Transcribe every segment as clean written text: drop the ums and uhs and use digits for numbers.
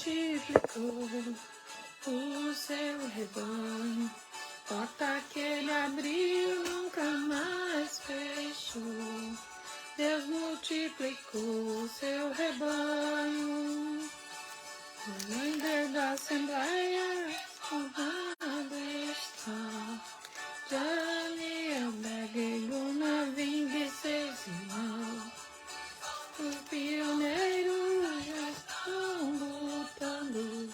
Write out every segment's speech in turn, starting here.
multiplicou o seu rebanho. Porta que ele abriu nunca mais fechou. Deus multiplicou o seu rebanho. O líder da Assembleia honrado está. Daniel Begueiro na vinda de seus irmãos. Os pioneiros já estão lutando.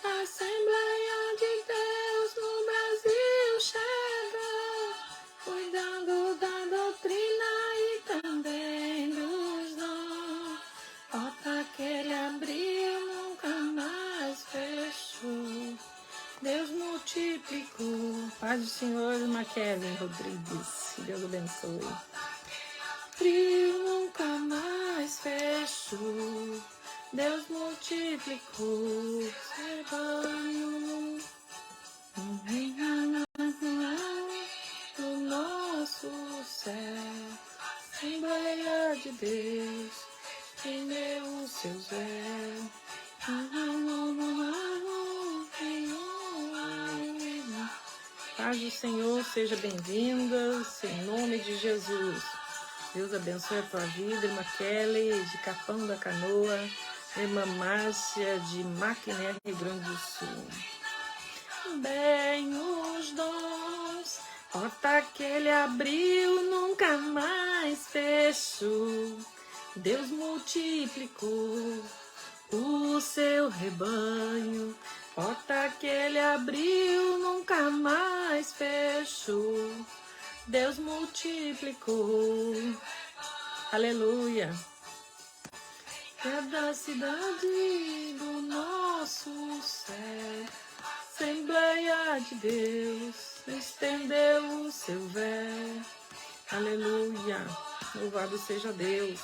A Assembleia de Deus no Brasil chega, cuidando da doutrina e também dos dons. Porta que ele abriu nunca mais fechou. Deus multiplicou. Paz do Senhor, Maquelin Rodrigues. Deus abençoe. Abriu nunca mais fechou. Deus multiplicou seu banho do nosso céu. Assembleia de Deus, que deu os seus véus. Paz do Senhor, seja bem-vinda, em nome de Jesus. Deus abençoe a tua vida, irmã Kelly, de Capão da Canoa, irmã Márcia, de Maquiné, Rio Grande do Sul. Bem os dons, porta que ele abriu, nunca mais fechou. Deus multiplicou o seu rebanho, porta que ele abriu, nunca mais fechou. Deus multiplicou. Aleluia. É da cidade do nosso céu. Assembleia de Deus estendeu o seu véu. Aleluia. Louvado seja Deus.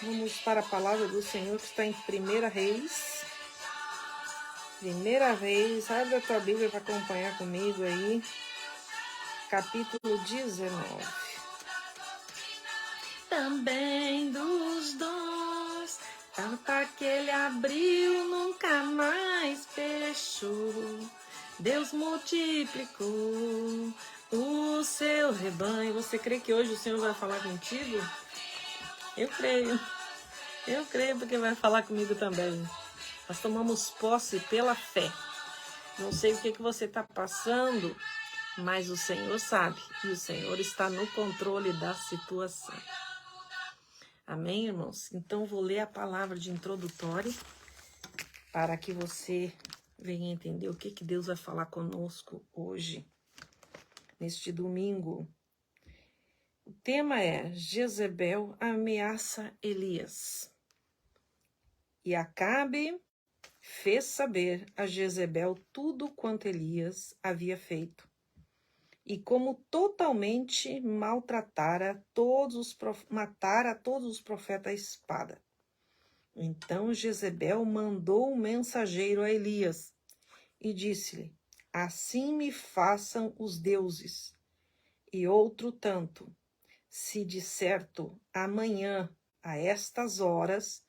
Vamos para a palavra do Senhor que está em 1 Reis. 1 Reis, abre a tua Bíblia para acompanhar comigo aí. Capítulo 19. Também dos dons, porta que ele abriu, nunca mais fechou. Deus multiplicou o seu rebanho. Você crê que hoje o Senhor vai falar contigo? Eu creio. Eu creio porque vai falar comigo também. Nós tomamos posse pela fé. Não sei o que você está passando, mas o Senhor sabe, e o Senhor está no controle da situação. Amém, irmãos? Então, vou ler a palavra de introdutório para que você venha entender o que Deus vai falar conosco hoje, neste domingo. O tema é: Jezebel ameaça Elias. E Acabe fez saber a Jezebel tudo quanto Elias havia feito, e como totalmente matara todos os profetas à espada. Então Jezebel mandou um mensageiro a Elias e disse-lhe: assim me façam os deuses. E outro tanto, se de certo amanhã, a estas horas,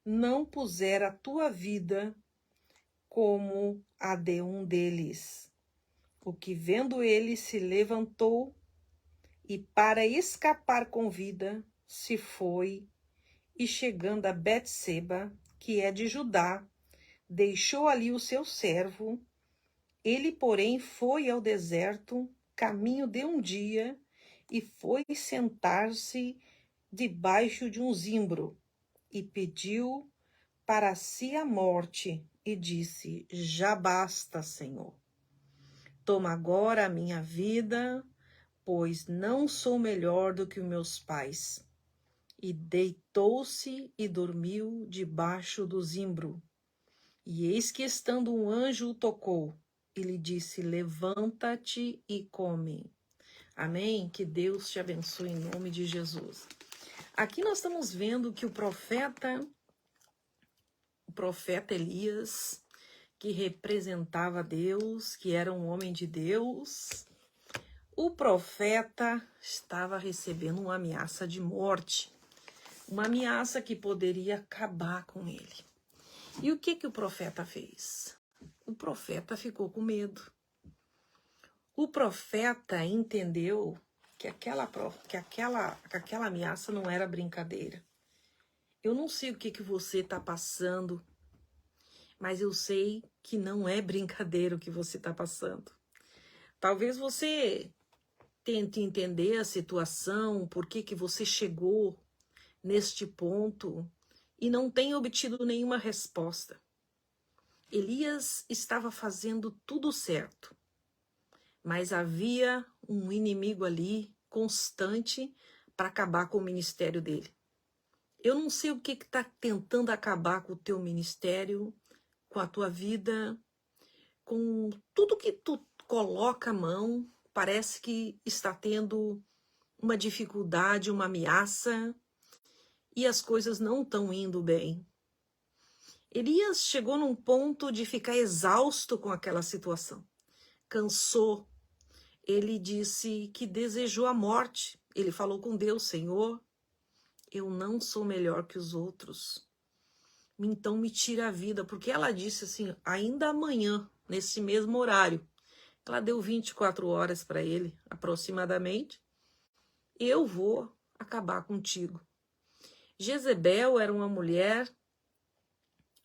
não puser a tua vida como a de um deles. O que vendo ele se levantou e, para escapar com vida, se foi, e chegando a Betseba, que é de Judá, deixou ali o seu servo. Ele, porém, foi ao deserto, caminho de um dia, e foi sentar-se debaixo de um zimbro, e pediu para si a morte, e disse: já basta, Senhor. Toma agora a minha vida, pois não sou melhor do que os meus pais. E deitou-se e dormiu debaixo do zimbro. E eis que, estando um anjo, o tocou, e lhe disse: levanta-te e come. Amém? Que Deus te abençoe em nome de Jesus. Aqui nós estamos vendo que o profeta Elias, que representava Deus, que era um homem de Deus, O profeta estava recebendo uma ameaça de morte, uma ameaça que poderia acabar com ele. E o que o profeta fez? O profeta ficou com medo. O profeta entendeu que aquela ameaça não era brincadeira. Eu não sei o que você está passando, mas eu sei que não é brincadeira o que você está passando. Talvez você tente entender a situação, por que você chegou neste ponto e não tenha obtido nenhuma resposta. Elias estava fazendo tudo certo, mas havia um inimigo ali constante para acabar com o ministério dele. Eu não sei o que está tentando acabar com o teu ministério, com a tua vida, com tudo que tu coloca a mão, parece que está tendo uma dificuldade, uma ameaça, e as coisas não estão indo bem. Elias chegou num ponto de ficar exausto com aquela situação. Cansou. Ele disse que desejou a morte. Ele falou com Deus: Senhor, eu não sou melhor que os outros. Então me tira a vida. Porque ela disse assim, ainda amanhã, nesse mesmo horário. Ela deu 24 horas para ele, aproximadamente. Eu vou acabar contigo. Jezebel era uma mulher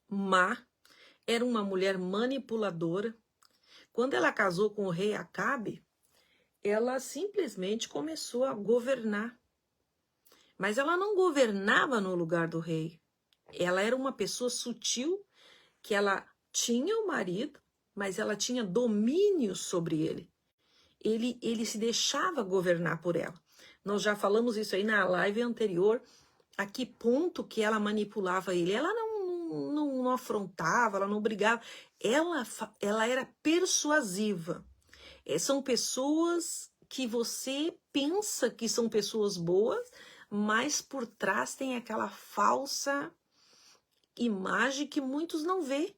má, era uma mulher manipuladora. Quando ela casou com o rei Acabe, ela simplesmente começou a governar. Mas ela não governava no lugar do rei. Ela era uma pessoa sutil, que ela tinha o marido, mas ela tinha domínio sobre ele. Ele se deixava governar por ela. Nós já falamos isso aí na live anterior, a que ponto que ela manipulava ele. Ela não afrontava, ela não brigava. Ela era persuasiva. São pessoas que você pensa que são pessoas boas, mas por trás tem aquela falsa imagem que muitos não vê.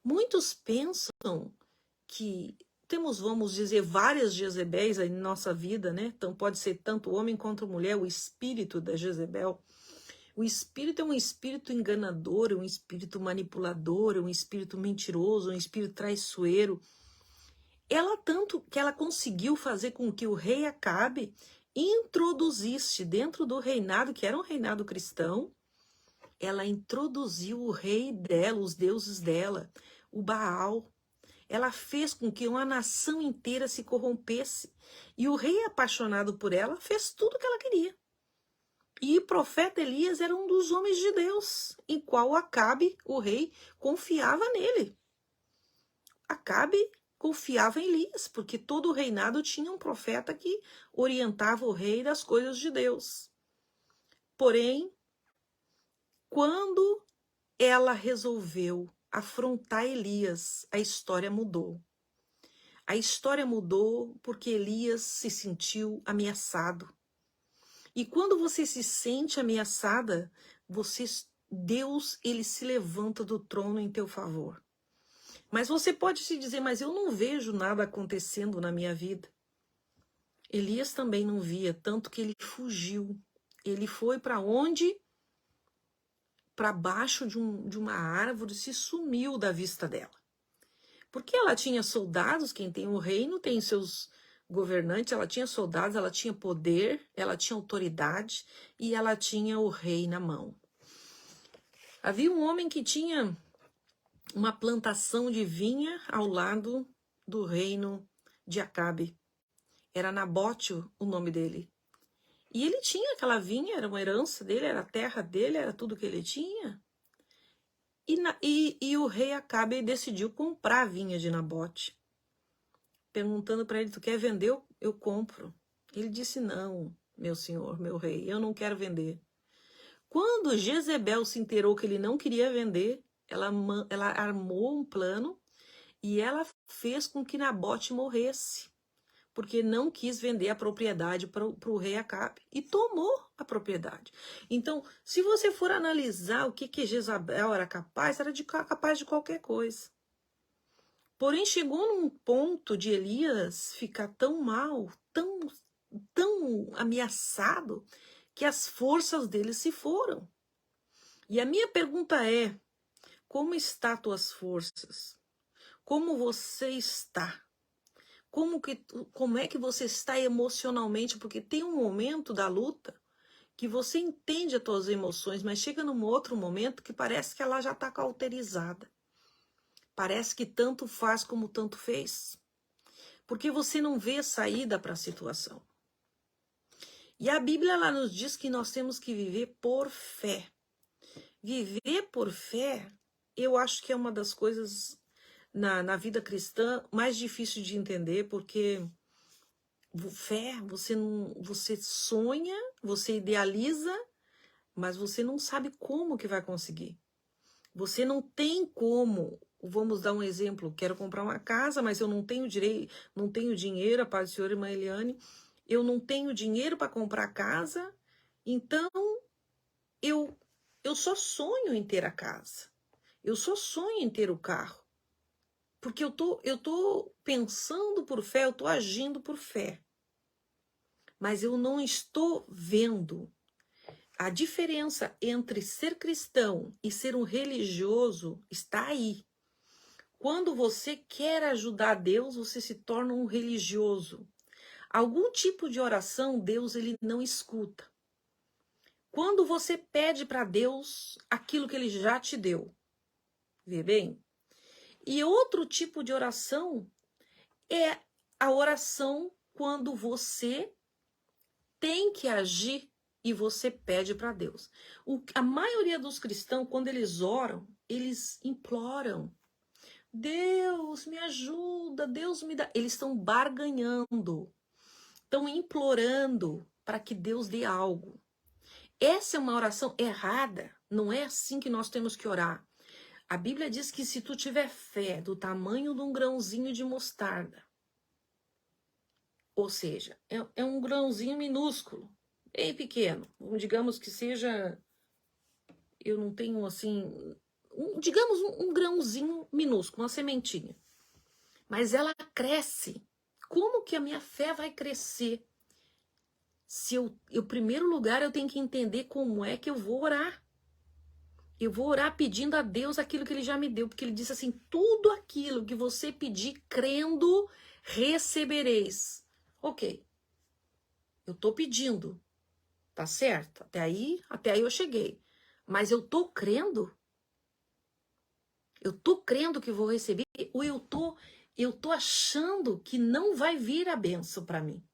Muitos pensam que temos, vamos dizer, várias Jezebéis aí na nossa vida, né? Então pode ser tanto homem quanto mulher, o espírito da Jezebel. O espírito é um espírito enganador, é um espírito manipulador, é um espírito mentiroso, é um espírito traiçoeiro. Ela tanto que ela conseguiu fazer com que o rei Acabe introduzisse dentro do reinado, que era um reinado cristão, ela introduziu o rei dela, os deuses dela, o Baal. Ela fez com que uma nação inteira se corrompesse. E o rei, apaixonado por ela, fez tudo o que ela queria. E o profeta Elias era um dos homens de Deus, em qual Acabe, o rei, confiava nele. Acabe confiava em Elias, porque todo o reinado tinha um profeta que orientava o rei das coisas de Deus. Porém, quando ela resolveu afrontar Elias, a história mudou. A história mudou porque Elias se sentiu ameaçado. E quando você se sente ameaçada, Deus, ele se levanta do trono em teu favor. Mas você pode se dizer, mas eu não vejo nada acontecendo na minha vida. Elias também não via, tanto que ele fugiu. Ele foi para onde? Para baixo de uma árvore, se sumiu da vista dela. Porque ela tinha soldados, quem tem o reino tem seus governantes, ela tinha soldados, ela tinha poder, ela tinha autoridade e ela tinha o rei na mão. Havia um homem que tinha uma plantação de vinha ao lado do reino de Acabe. Era Nabote o nome dele. E ele tinha aquela vinha, era uma herança dele, era a terra dele, era tudo que ele tinha. E o rei Acabe decidiu comprar a vinha de Nabote. Perguntando para ele, tu quer vender? Eu compro. Ele disse, não, meu senhor, meu rei, eu não quero vender. Quando Jezebel se inteirou que ele não queria vender, ela armou um plano e ela fez com que Nabote morresse, porque não quis vender a propriedade para o rei Acabe e tomou a propriedade. Então, se você for analisar o que Jezabel era capaz de qualquer coisa. Porém, chegou num ponto de Elias ficar tão mal, tão ameaçado, que as forças dele se foram. E a minha pergunta é: como estão tuas forças? Como você está? Como é que você está emocionalmente? Porque tem um momento da luta que você entende as tuas emoções, mas chega num outro momento que parece que ela já está cauterizada. Parece que tanto faz como tanto fez. Porque você não vê saída para a situação. E a Bíblia ela nos diz que nós temos que viver por fé. Viver por fé, eu acho que é uma das coisas na vida cristã mais difícil de entender, porque fé, você sonha, você idealiza, mas você não sabe como que vai conseguir. Você não tem como. Vamos dar um exemplo. Quero comprar uma casa, mas eu não tenho direito, não tenho dinheiro, a paz do Senhor, irmã Eliane. Eu não tenho dinheiro para comprar casa, então eu só sonho em ter a casa. Eu só sonho em ter o carro. Porque eu tô pensando por fé, eu tô agindo por fé. Mas eu não estou vendo a diferença entre ser cristão e ser um religioso está aí. Quando você quer ajudar Deus, você se torna um religioso. Algum tipo de oração, Deus ele não escuta. Quando você pede para Deus aquilo que ele já te deu, vê bem? E outro tipo de oração é a oração quando você tem que agir e você pede para Deus. A maioria dos cristãos, quando eles oram, eles imploram. Deus, me ajuda, Deus me dá. Eles estão barganhando, estão implorando para que Deus dê algo. Essa é uma oração errada, não é assim que nós temos que orar. A Bíblia diz que se tu tiver fé do tamanho de um grãozinho de mostarda, ou seja, é um grãozinho minúsculo, bem pequeno, digamos que seja, eu não tenho assim, digamos um grãozinho minúsculo, uma sementinha. Mas ela cresce. Como que a minha fé vai crescer? Se em primeiro lugar, eu tenho que entender como é que eu vou orar. Eu vou orar pedindo a Deus aquilo que Ele já me deu, porque Ele disse assim, tudo aquilo que você pedir, crendo, recebereis. Ok, eu estou pedindo, tá certo? Até aí eu cheguei. Mas eu estou crendo? Eu estou crendo que vou receber? Ou eu tô achando que não vai vir a benção para mim?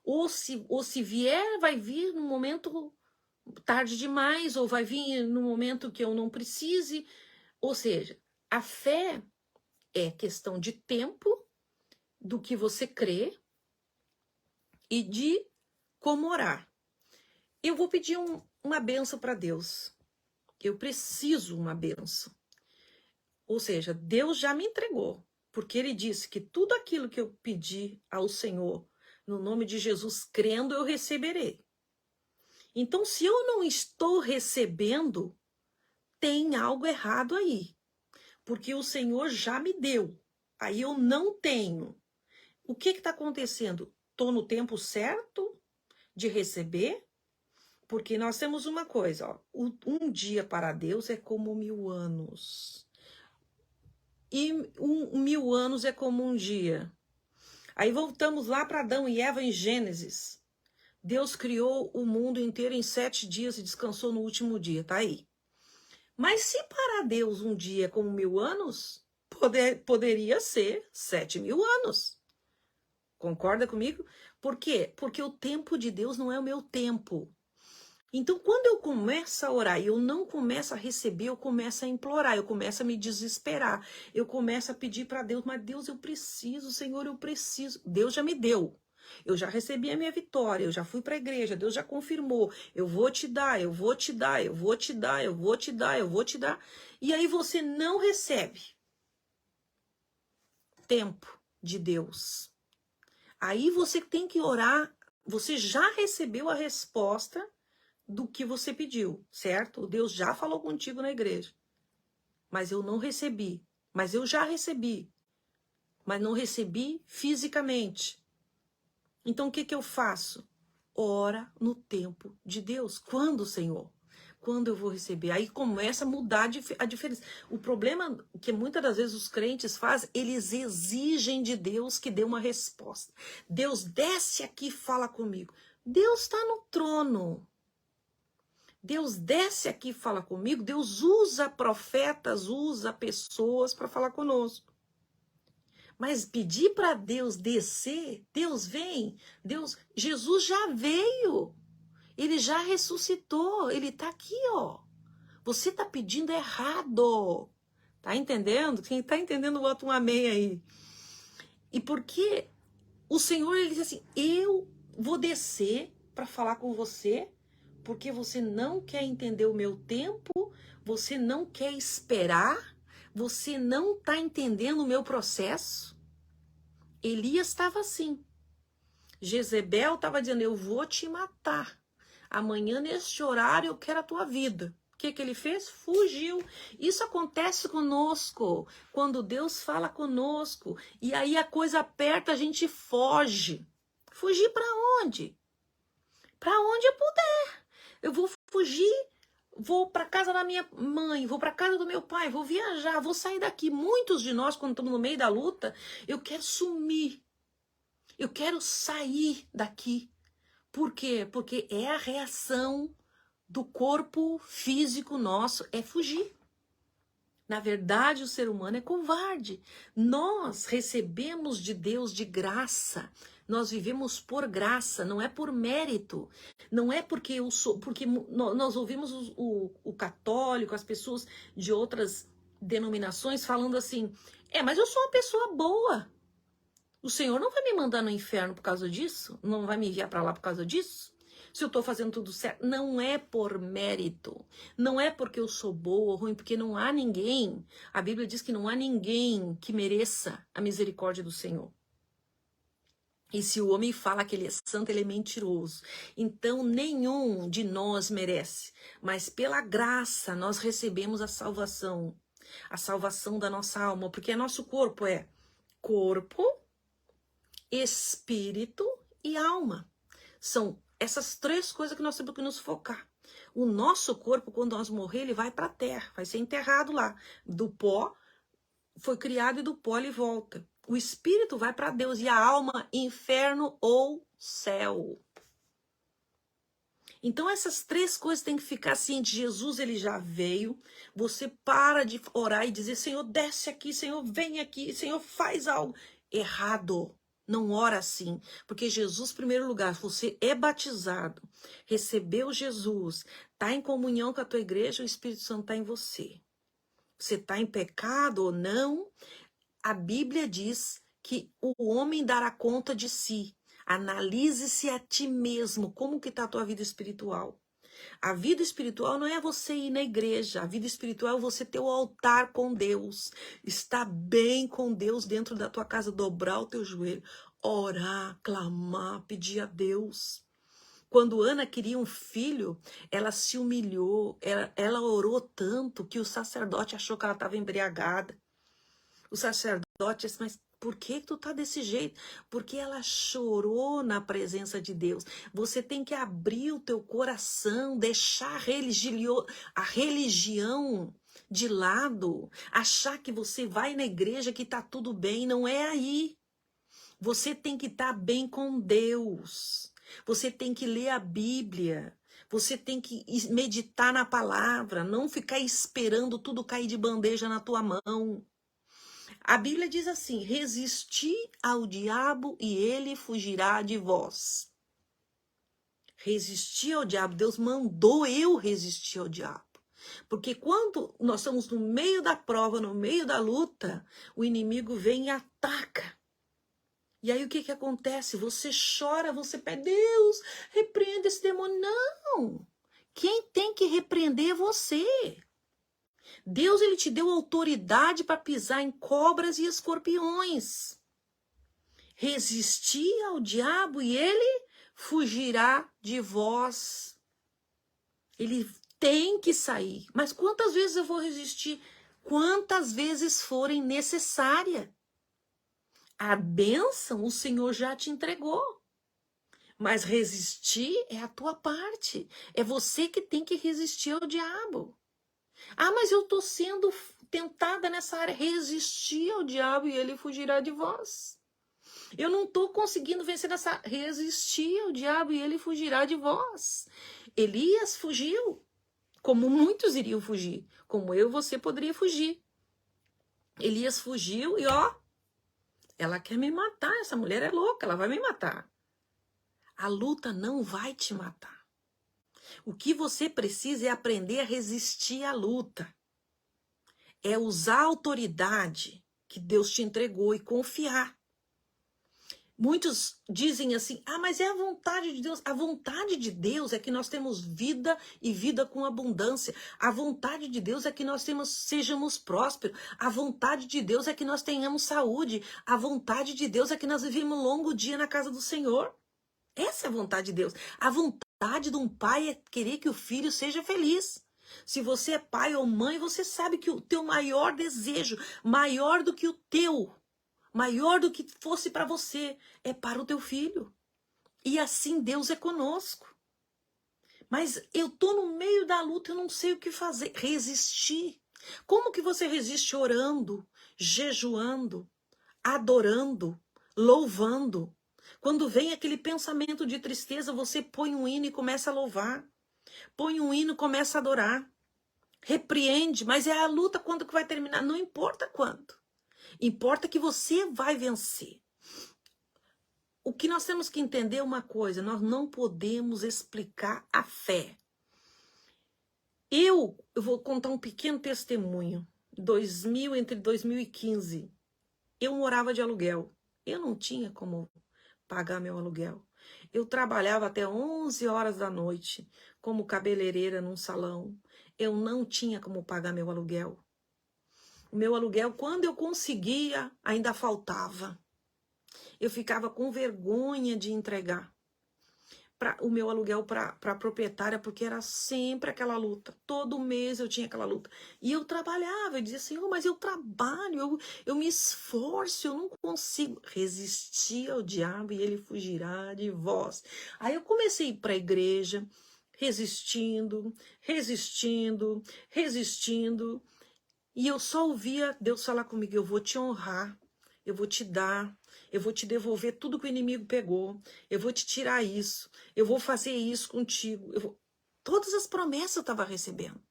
Ou se vier, vai vir no momento tarde demais, ou vai vir no momento que eu não precise. Ou seja, a fé é questão de tempo, do que você crê e de como orar. Eu vou pedir uma benção para Deus. Eu preciso uma benção. Ou seja, Deus já me entregou, porque Ele disse que tudo aquilo que eu pedi ao Senhor, no nome de Jesus, crendo, eu receberei. Então, se eu não estou recebendo, tem algo errado aí. Porque o Senhor já me deu. Aí eu não tenho. O que está acontecendo? Estou no tempo certo de receber? Porque nós temos uma coisa, ó, um dia para Deus é como 1000 anos. E 1000 anos é como um dia. Aí voltamos lá para Adão e Eva em Gênesis. Deus criou o mundo inteiro em 7 dias e descansou no último dia, tá aí. Mas se para Deus um dia é como 1000 anos, poderia ser 7000 anos. Concorda comigo? Por quê? Porque o tempo de Deus não é o meu tempo. Então, quando eu começo a orar e eu não começo a receber, eu começo a implorar, eu começo a me desesperar, eu começo a pedir para Deus, mas Deus, eu preciso, Senhor, eu preciso. Deus já me deu. Eu já recebi a minha vitória, eu já fui para a igreja, Deus já confirmou. Eu vou te dar, eu vou te dar, eu vou te dar, eu vou te dar, eu vou te dar. E aí você não recebe tempo de Deus. Aí você tem que orar, você já recebeu a resposta do que você pediu, certo? Deus já falou contigo na igreja. Mas eu não recebi. Mas eu já recebi. mas não recebi fisicamente. Então o que que eu faço? Ora no tempo de Deus. Quando, Senhor? Quando eu vou receber? Aí começa a mudar a diferença. O problema que muitas das vezes os crentes fazem, eles exigem de Deus que dê uma resposta. Deus desce aqui e fala comigo. Deus está no trono. Deus desce aqui e fala comigo. Deus usa profetas, usa pessoas para falar conosco. Mas pedir para Deus descer, Deus vem, Jesus já veio. Ele já ressuscitou, ele está aqui, ó. Você está pedindo errado. Tá entendendo? Quem está entendendo, bota um amém aí. E porque o Senhor, ele diz assim, eu vou descer para falar com você, porque você não quer entender o meu tempo, você não quer esperar, você não está entendendo o meu processo. Elias estava assim. Jezebel estava dizendo, eu vou te matar. Amanhã, neste horário, eu quero a tua vida. O que que ele fez? Fugiu. Isso acontece conosco, quando Deus fala conosco. E aí a coisa aperta, a gente foge. Fugir para onde? Para onde eu puder. Eu vou fugir, vou para casa da minha mãe, vou para casa do meu pai, vou viajar, vou sair daqui. Muitos de nós, quando estamos no meio da luta, eu quero sumir. Eu quero sair daqui. Por quê? Porque é a reação do corpo físico nosso, é fugir. Na verdade, o ser humano é covarde. Nós recebemos de Deus de graça. Nós vivemos por graça, não é por mérito. Não é porque eu sou, porque nós ouvimos o católico, as pessoas de outras denominações falando assim: mas eu sou uma pessoa boa. O Senhor não vai me mandar no inferno por causa disso? Não vai me enviar para lá por causa disso? Se eu estou fazendo tudo certo, não é por mérito. Não é porque eu sou boa ou ruim, porque não há ninguém. A Bíblia diz que não há ninguém que mereça a misericórdia do Senhor. E se o homem fala que ele é santo, ele é mentiroso. Então, nenhum de nós merece. Mas pela graça, nós recebemos a salvação da nossa alma. Porque nosso corpo é corpo, espírito e alma. São essas três coisas que nós temos que nos focar. O nosso corpo, quando nós morrer, ele vai para a terra, vai ser enterrado lá. Do pó, foi criado e do pó ele volta. O espírito vai para Deus e a alma, inferno ou céu. Então essas três coisas têm que ficar assim, de Jesus ele já veio, você para de orar e dizer, Senhor, desce aqui, Senhor, vem aqui, Senhor, faz algo. Errado. Não ora assim, porque Jesus, em primeiro lugar, você é batizado, recebeu Jesus, está em comunhão com a tua igreja, o Espírito Santo está em você. Você está em pecado ou não, a Bíblia diz que o homem dará conta de si. Analise-se a ti mesmo, como que está a tua vida espiritual. A vida espiritual não é você ir na igreja, a vida espiritual é você ter o altar com Deus, estar bem com Deus dentro da tua casa, dobrar o teu joelho, orar, clamar, pedir a Deus. Quando Ana queria um filho, ela se humilhou, ela orou tanto que o sacerdote achou que ela estava embriagada. O sacerdote disse, mas por que tu tá desse jeito? Porque ela chorou na presença de Deus. Você tem que abrir o teu coração, deixar a religião de lado, achar que você vai na igreja que tá tudo bem, não é aí. Você tem que estar bem com Deus. Você tem que ler a Bíblia. Você tem que meditar na palavra, não ficar esperando tudo cair de bandeja na tua mão. A Bíblia diz assim, resisti ao diabo e ele fugirá de vós. Resistir ao diabo, Deus mandou eu resistir ao diabo. Porque quando nós estamos no meio da prova, no meio da luta, o inimigo vem e ataca. E aí o que acontece? Você chora, você pede, Deus, repreenda esse demônio. Não! Quem tem que repreender é você. Deus ele te deu autoridade para pisar em cobras e escorpiões. Resistir ao diabo e ele fugirá de vós. Ele tem que sair. Mas quantas vezes eu vou resistir? Quantas vezes forem necessárias. A bênção o Senhor já te entregou. Mas resistir é a tua parte. É você que tem que resistir ao diabo. Ah, mas eu estou sendo tentada nessa área. Resistir ao diabo e ele fugirá de vós. Eu não estou conseguindo vencer nessa. Resistir ao diabo e ele fugirá de vós. Elias fugiu, como muitos iriam fugir. Como eu e você poderia fugir. Elias fugiu e ó, ela quer me matar. Essa mulher é louca, ela vai me matar. A luta não vai te matar. O que você precisa é aprender a resistir à luta. É usar a autoridade que Deus te entregou e confiar. Muitos dizem assim, ah, mas é a vontade de Deus. A vontade de Deus é que nós temos vida e vida com abundância. A vontade de Deus é que nós sejamos prósperos. A vontade de Deus é que nós tenhamos saúde. A vontade de Deus é que nós vivemos um longo dia na casa do Senhor. Essa é a vontade de Deus. A vontade de um pai é querer que o filho seja feliz. Se você é pai ou mãe, você sabe que o teu maior desejo, maior do que o teu, maior do que fosse para você, é para o teu filho. E assim Deus é conosco. Mas eu tô no meio da luta, eu não sei o que fazer. Resistir. Como que você resiste orando, jejuando, adorando, louvando? Quando vem aquele pensamento de tristeza, você põe um hino e começa a louvar. Põe um hino e começa a adorar. Repreende, mas é a luta quando que vai terminar. Não importa quando. Importa que você vai vencer. O que nós temos que entender é uma coisa. Nós não podemos explicar a fé. Eu vou contar um pequeno testemunho. Entre 2015, eu morava de aluguel. Eu não tinha como pagar meu aluguel. Eu trabalhava até 11 horas da noite como cabeleireira num salão. Eu não tinha como pagar meu aluguel. O meu aluguel, quando eu conseguia, ainda faltava. Eu ficava com vergonha de entregar o meu aluguel para a proprietária, porque era sempre aquela luta. Todo mês eu tinha aquela luta. E eu trabalhava, eu dizia assim, mas eu trabalho, eu me esforço, eu não consigo resistir ao diabo e ele fugirá de vós. Aí eu comecei a ir para a igreja, resistindo. E eu só ouvia Deus falar comigo, eu vou te honrar, eu vou te dar, eu vou te devolver tudo que o inimigo pegou, eu vou te tirar isso, eu vou fazer isso contigo. Todas as promessas eu estava recebendo.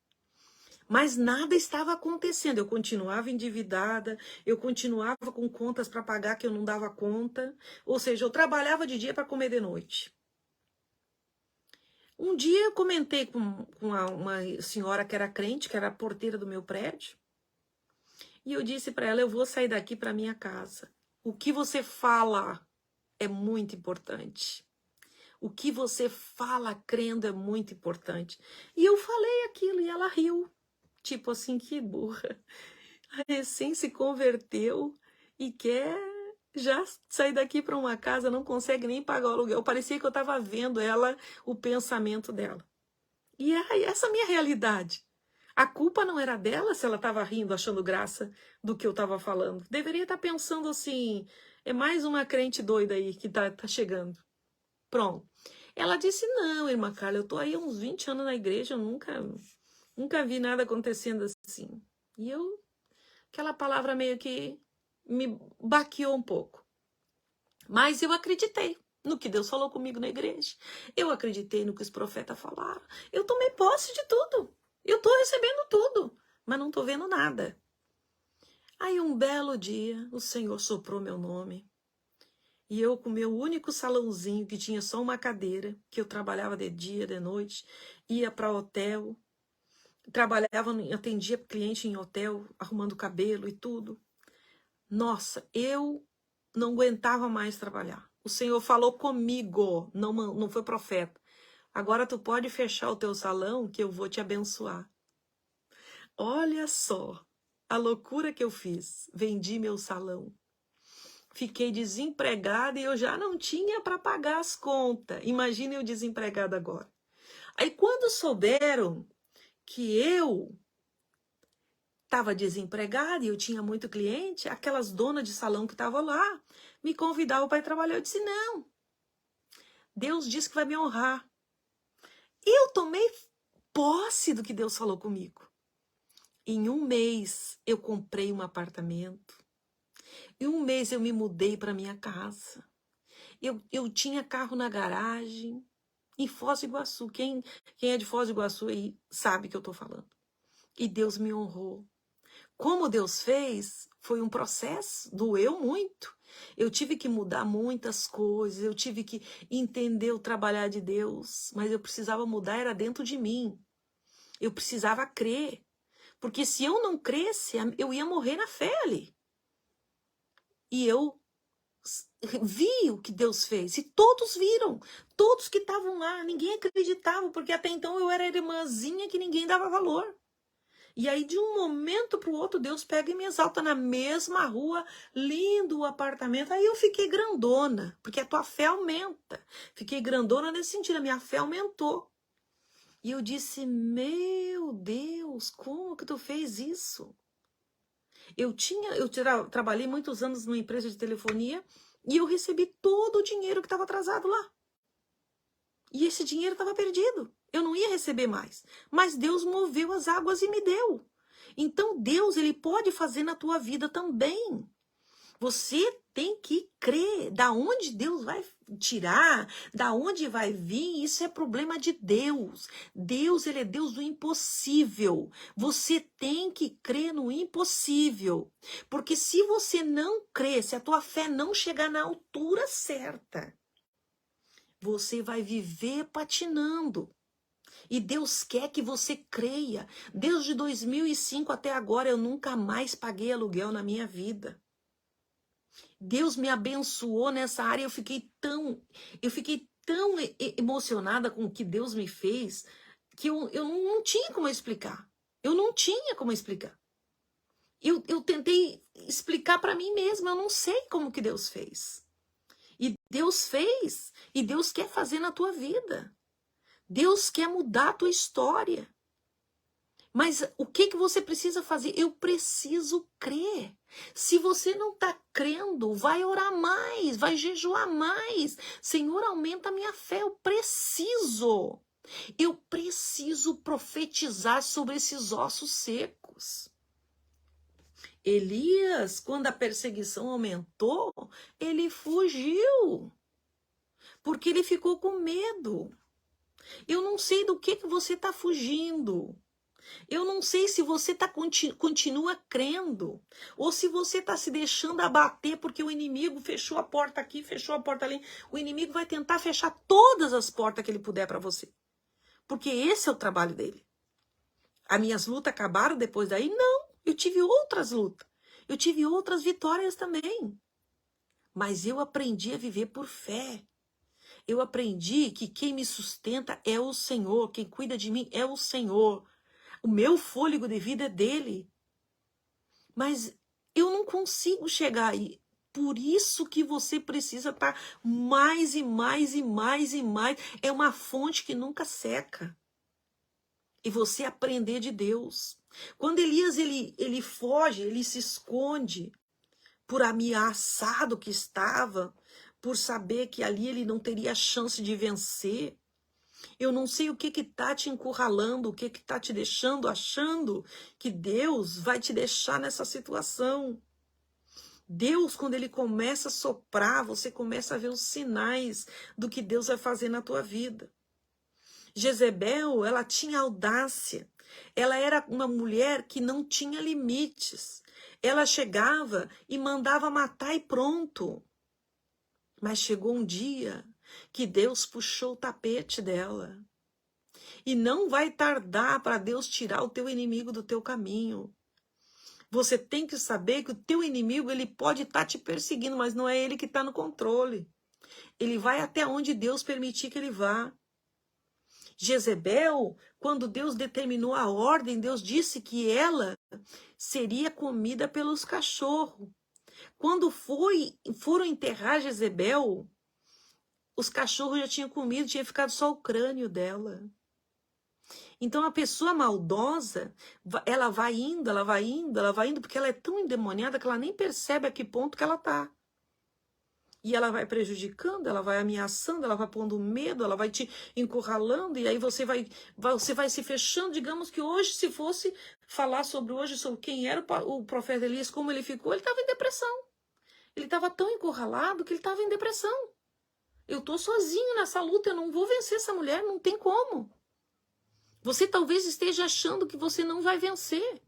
Mas nada estava acontecendo, eu continuava endividada, eu continuava com contas para pagar que eu não dava conta, ou seja, eu trabalhava de dia para comer de noite. Um dia eu comentei com uma senhora que era crente, que era a porteira do meu prédio, e eu disse para ela, eu vou sair daqui para minha casa. O que você fala é muito importante. O que você fala crendo é muito importante. E eu falei aquilo e ela riu. Tipo assim, que burra. A recém se converteu e quer já sair daqui para uma casa, não consegue nem pagar o aluguel. Parecia que eu estava vendo ela, o pensamento dela. E essa é a minha realidade. A culpa não era dela se ela estava rindo, achando graça do que eu estava falando. Deveria estar pensando assim, é mais uma crente doida aí que tá chegando. Pronto. Ela disse, não, irmã Carla, eu tô aí há uns 20 anos na igreja, eu nunca vi nada acontecendo assim. E aquela palavra meio que me baqueou um pouco. Mas eu acreditei no que Deus falou comigo na igreja. Eu acreditei no que os profetas falaram. Eu tomei posse de tudo. Eu estou recebendo tudo, mas não estou vendo nada. Aí um belo dia, o Senhor soprou meu nome. E eu com meu único salãozinho, que tinha só uma cadeira, que eu trabalhava de dia, de noite, ia para hotel, atendia cliente em hotel, arrumando cabelo e tudo. Nossa, eu não aguentava mais trabalhar. O Senhor falou comigo, não foi profeta. Agora tu pode fechar o teu salão que eu vou te abençoar. Olha só a loucura que eu fiz. Vendi meu salão. Fiquei desempregada e eu já não tinha para pagar as contas. Imagine eu desempregada agora. Aí quando souberam que eu estava desempregada e eu tinha muito cliente, aquelas donas de salão que estavam lá me convidavam para ir trabalhar. Eu disse, não, Deus disse que vai me honrar. Eu tomei posse do que Deus falou comigo. Em um mês eu comprei um apartamento. Em um mês eu me mudei para minha casa. Eu tinha carro na garagem, em Foz do Iguaçu. Quem é de Foz do Iguaçu aí sabe o que eu estou falando. E Deus me honrou. Como Deus fez, foi um processo, doeu muito. Eu tive que mudar muitas coisas, eu tive que entender o trabalhar de Deus, mas eu precisava mudar, era dentro de mim. Eu precisava crer, porque se eu não cresce, eu ia morrer na fé ali. E eu vi o que Deus fez, e todos viram, todos que estavam lá, ninguém acreditava, porque até então eu era a irmãzinha que ninguém dava valor. E aí, de um momento para o outro, Deus pega e me exalta na mesma rua, lindo o apartamento. Aí eu fiquei grandona, porque a tua fé aumenta. Fiquei grandona nesse sentido, a minha fé aumentou. E eu disse, meu Deus, como que tu fez isso? Eu trabalhei muitos anos numa empresa de telefonia e eu recebi todo o dinheiro que estava atrasado lá. E esse dinheiro estava perdido. Eu não ia receber mais. Mas Deus moveu as águas e me deu. Então Deus, ele pode fazer na tua vida também. Você tem que crer. Da onde Deus vai tirar, da onde vai vir, isso é problema de Deus. Deus, ele é Deus do impossível. Você tem que crer no impossível. Porque se você não crer, se a tua fé não chegar na altura certa, você vai viver patinando. E Deus quer que você creia. Desde 2005 até agora, eu nunca mais paguei aluguel na minha vida. Deus me abençoou nessa área. Eu fiquei tão emocionada com o que Deus me fez, que eu não tinha como explicar. Eu não tinha como explicar. Eu tentei explicar para mim mesma. Eu não sei como que Deus fez. E Deus fez. E Deus quer fazer na tua vida. Deus quer mudar a tua história. Mas o que você precisa fazer? Eu preciso crer. Se você não está crendo, vai orar mais, vai jejuar mais. Senhor, aumenta a minha fé, eu preciso. Eu preciso profetizar sobre esses ossos secos. Elias, quando a perseguição aumentou, ele fugiu. Porque ele ficou com medo. Eu não sei do que você está fugindo. Eu não sei se você continua crendo. Ou se você está se deixando abater porque o inimigo fechou a porta aqui, fechou a porta ali. O inimigo vai tentar fechar todas as portas que ele puder para você. Porque esse é o trabalho dele. As minhas lutas acabaram depois daí? Não. Eu tive outras lutas. Eu tive outras vitórias também. Mas eu aprendi a viver por fé. Eu aprendi que quem me sustenta é o Senhor, quem cuida de mim é o Senhor. O meu fôlego de vida é dele. Mas eu não consigo chegar aí. Por isso que você precisa estar mais e mais e mais e mais. É uma fonte que nunca seca. E você aprender de Deus. Quando Elias ele foge, ele se esconde por ameaçado que estava, por saber que ali ele não teria chance de vencer. Eu não sei o que está te encurralando, o que está te deixando achando que Deus vai te deixar nessa situação. Deus, quando ele começa a soprar, você começa a ver os sinais do que Deus vai fazer na tua vida. Jezebel, ela tinha audácia. Ela era uma mulher que não tinha limites. Ela chegava e mandava matar e pronto. Mas chegou um dia que Deus puxou o tapete dela. E não vai tardar para Deus tirar o teu inimigo do teu caminho. Você tem que saber que o teu inimigo ele pode estar te perseguindo, mas não é ele que está no controle. Ele vai até onde Deus permitir que ele vá. Jezebel, quando Deus determinou a ordem, Deus disse que ela seria comida pelos cachorros. Quando foram enterrar Jezebel, os cachorros já tinham comido, tinha ficado só o crânio dela. Então a pessoa maldosa, ela vai indo, ela vai indo, ela vai indo, porque ela é tão endemoniada que ela nem percebe a que ponto que ela está. E ela vai prejudicando, ela vai ameaçando, ela vai pondo medo, ela vai te encurralando, e aí você vai se fechando. Digamos que hoje, se fosse falar sobre quem era o profeta Elias, como ele ficou, ele estava em depressão. Ele estava tão encurralado que ele estava em depressão. Eu estou sozinho nessa luta, eu não vou vencer essa mulher, não tem como. Você talvez esteja achando que você não vai vencer.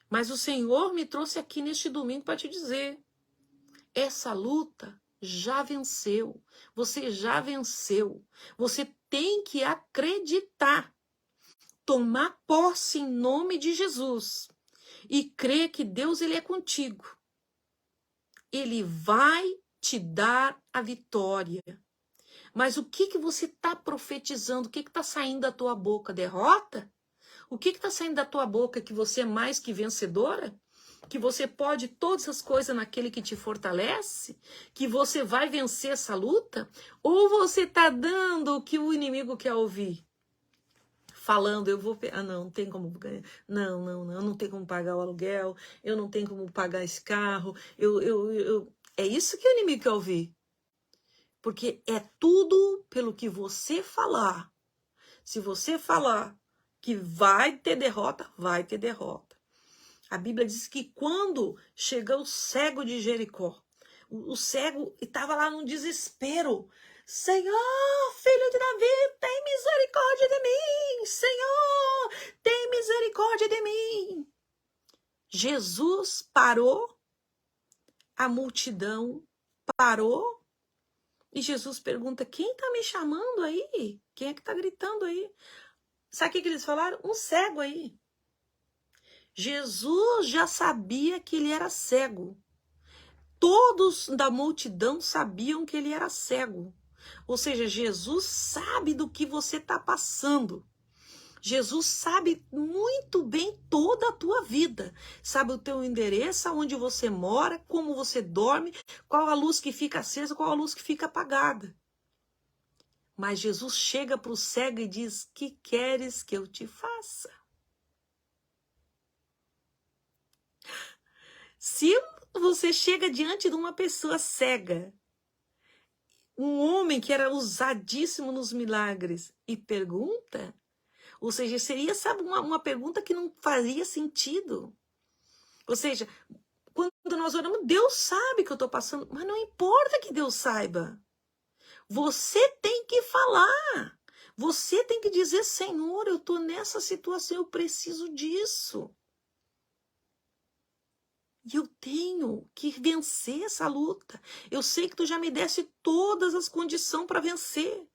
Mas o Senhor me trouxe aqui neste domingo para te dizer: essa luta já venceu. Você já venceu. Você tem que acreditar. Tomar posse em nome de Jesus. E crer que Deus, ele é contigo. Ele vai te dar a vitória. Mas o que você está profetizando? O que está saindo da tua boca? Derrota? O que está saindo da tua boca? Que você é mais que vencedora? Que você pode todas as coisas naquele que te fortalece? Que você vai vencer essa luta? Ou você está dando o que o inimigo quer ouvir? Falando, eu vou... não tem como ganhar. Não tem como pagar o aluguel. Eu não tenho como pagar esse carro. É isso que o inimigo quer ouvir. Porque é tudo pelo que você falar. Se você falar que vai ter derrota, vai ter derrota. A Bíblia diz que quando chegou o cego de Jericó, o cego estava lá num desespero. Senhor, filho de Davi, tem misericórdia de mim. Senhor, tem misericórdia de mim. Jesus parou, a multidão parou, e Jesus pergunta: quem está me chamando aí? Quem é que está gritando aí? Sabe o que eles falaram? Um cego aí. Jesus já sabia que ele era cego. Todos da multidão sabiam que ele era cego. Ou seja, Jesus sabe do que você está passando. Jesus sabe muito bem toda a tua vida. Sabe o teu endereço, onde você mora, como você dorme, qual a luz que fica acesa, qual a luz que fica apagada. Mas Jesus chega para o cego e diz: que queres que eu te faça? Se você chega diante de uma pessoa cega, um homem que era usadíssimo nos milagres, e pergunta, ou seja, seria, sabe, uma pergunta que não faria sentido. Ou seja, quando nós oramos, Deus sabe que eu estou passando, mas não importa que Deus saiba. Você tem que falar. Você tem que dizer: Senhor, eu estou nessa situação, eu preciso disso. E eu tenho que vencer essa luta. Eu sei que tu já me deste todas as condições para vencer.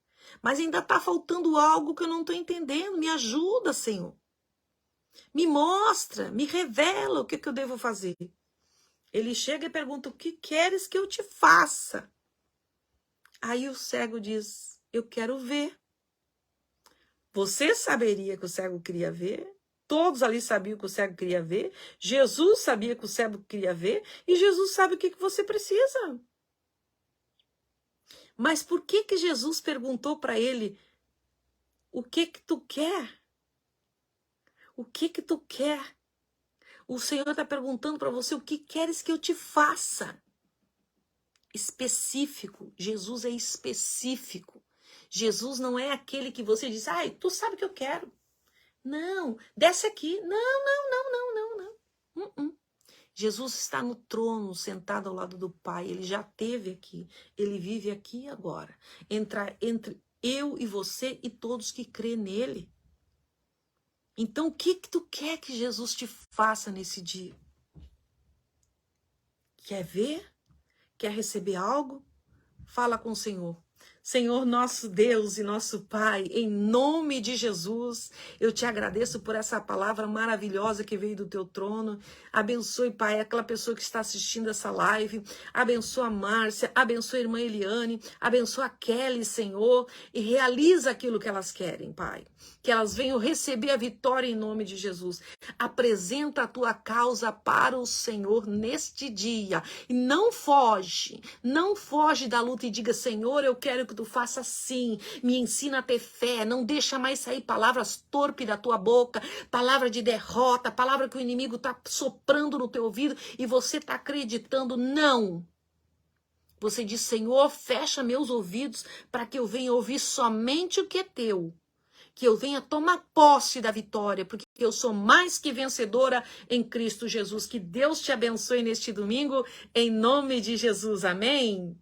Mas ainda está faltando algo que eu não estou entendendo. Me ajuda, Senhor. Me mostra, me revela o que eu devo fazer. Ele chega e pergunta: o que queres que eu te faça? Aí o cego diz: eu quero ver. Você saberia que o cego queria ver? Todos ali sabiam que o cego queria ver. Jesus sabia que o cego queria ver. E Jesus sabe o que você precisa. Mas por que Jesus perguntou para ele: o que tu quer? O que tu quer? O Senhor está perguntando para você: o que queres que eu te faça? Específico. Jesus é específico. Jesus não é aquele que você diz: ai, tu sabe o que eu quero. Não, desce aqui. Não. Jesus está no trono, sentado ao lado do Pai. Ele já esteve aqui. Ele vive aqui e agora. Entre eu e você e todos que crê nele. Então, o que tu quer que Jesus te faça nesse dia? Quer ver? Quer receber algo? Fala com o Senhor. Senhor, nosso Deus e nosso Pai, em nome de Jesus, eu te agradeço por essa palavra maravilhosa que veio do teu trono. Abençoe, Pai, aquela pessoa que está assistindo essa live. Abençoa a Márcia, abençoa a irmã Eliane, abençoa a Kelly, Senhor, e realiza aquilo que elas querem, Pai. Que elas venham receber a vitória em nome de Jesus. Apresenta a tua causa para o Senhor neste dia. E não foge da luta e diga: Senhor, eu quero que tu faça assim, me ensina a ter fé, não deixa mais sair palavras torpes da tua boca, palavra de derrota, palavra que o inimigo está soprando no teu ouvido e você está acreditando, não. Você diz, Senhor, fecha meus ouvidos para que eu venha ouvir somente o que é teu. Que eu venha tomar posse da vitória, porque eu sou mais que vencedora em Cristo Jesus. Que Deus te abençoe neste domingo, em nome de Jesus. Amém?